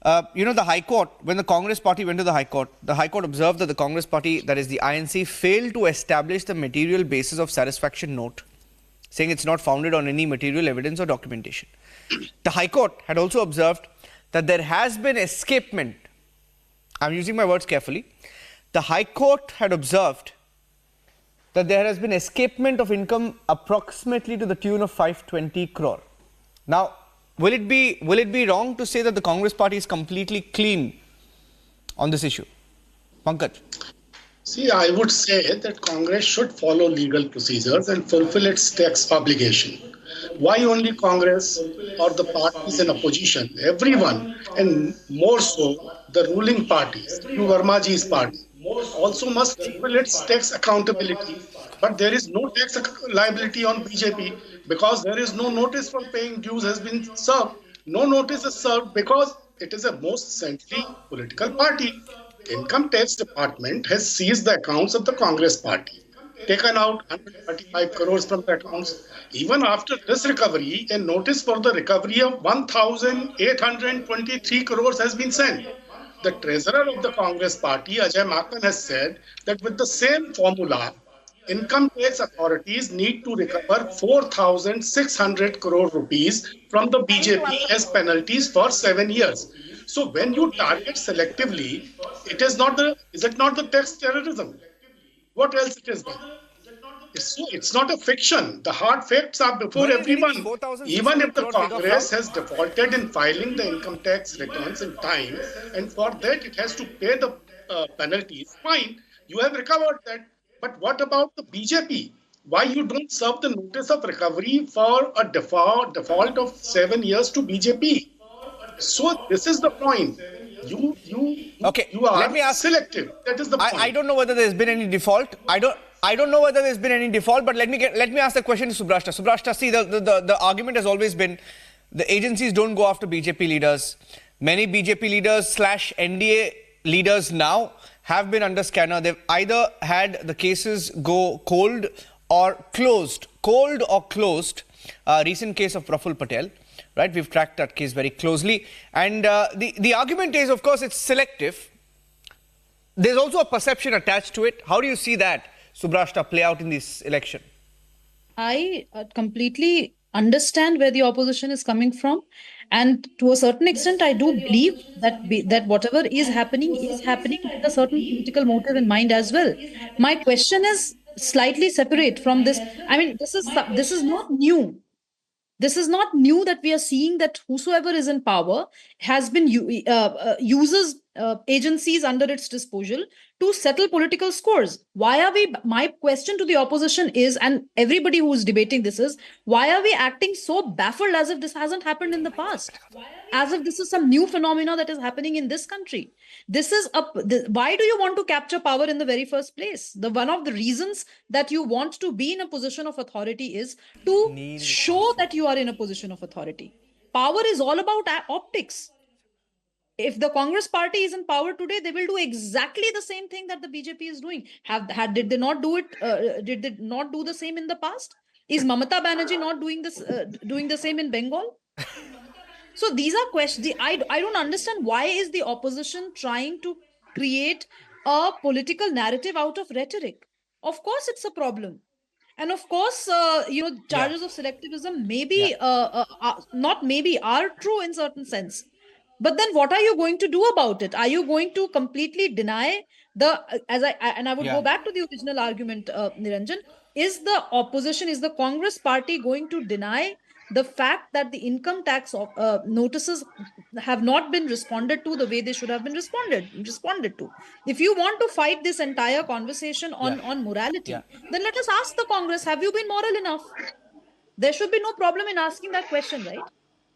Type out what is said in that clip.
The High Court, when the Congress party went to the High Court observed that the Congress party, that is the INC, failed to establish the material basis of satisfaction note, saying it's not founded on any material evidence or documentation. The High Court had also observed that there has been escapement. I'm using my words carefully. The High Court had observed that there has been escapement of income approximately to the tune of 520 crore. Now, will it be wrong to say that the Congress party is completely clean on this issue? Pankaj. See, I would say that Congress should follow legal procedures and fulfill its tax obligation. Why only Congress or the parties in opposition? Everyone, and more so the ruling parties, Vermaji's party, also must fulfill its tax accountability. But there is no tax liability on BJP because there is no notice for paying dues has been served. No notice is served because it is a most centrally political party. Income Tax Department has seized the accounts of the Congress party, taken out 135 crores from the accounts. Even after this recovery, a notice for the recovery of 1,823 crores has been sent. The treasurer of the Congress party, Ajay Makan, has said that with the same formula, income tax authorities need to recover 4,600 crore rupees from the BJP as penalties for 7 years. So when you target selectively, is it not the tax terrorism? What else it is? It's not a fiction. The hard facts are before everyone. Even if the Congress has defaulted in filing the income tax returns in time, and for that it has to pay the penalties, fine, you have recovered that. But what about the BJP? Why you don't serve the notice of recovery for a default of 7 years to BJP? So this is the point. You are selective. That is the point. I don't know whether there's been any default. I don't know whether there's been any default, but let me ask the question to Subrashta. Subrashta, see, the argument has always been the agencies don't go after BJP leaders. Many BJP leaders / NDA leaders now have been under scanner. They've either had the cases go cold or closed. Cold or closed. Recent case of Praful Patel. Right, we've tracked that case very closely. And the argument is, of course, it's selective. There's also a perception attached to it. How do you see that, Subrashta, play out in this election? I completely understand where the opposition is coming from. And to a certain extent, I do believe that whatever is happening with a certain political motive in mind as well. My question is slightly separate from this. I mean, this is not new. This is not new that we are seeing that whosoever is in power has been uses agencies under its disposal to settle political scores. My question to the opposition is, and everybody who is debating this is, why are we acting so baffled as if this hasn't happened in the past? As if this is some new phenomena that is happening in this country. Why do you want to capture power in the very first place? One of the reasons that you want to be in a position of authority is to show that you are in a position of authority. Power is all about optics. If the Congress party is in power today, they will do exactly the same thing that the BJP is doing. Did they not do it? Did they not do the same in the past? Is Mamata Banerjee not doing the same in Bengal? So these are questions. I don't understand why is the opposition trying to create a political narrative out of rhetoric. Of course, it's a problem. And of course, charges of selectivism are true in certain sense. But then what are you going to do about it? Are you going to completely deny I would go back to the original argument, Niranjan, is the Congress party going to deny the fact that the income tax notices have not been responded to the way they should have been responded to? If you want to fight this entire conversation on morality, then let us ask the Congress, have you been moral enough? There should be no problem in asking that question, right?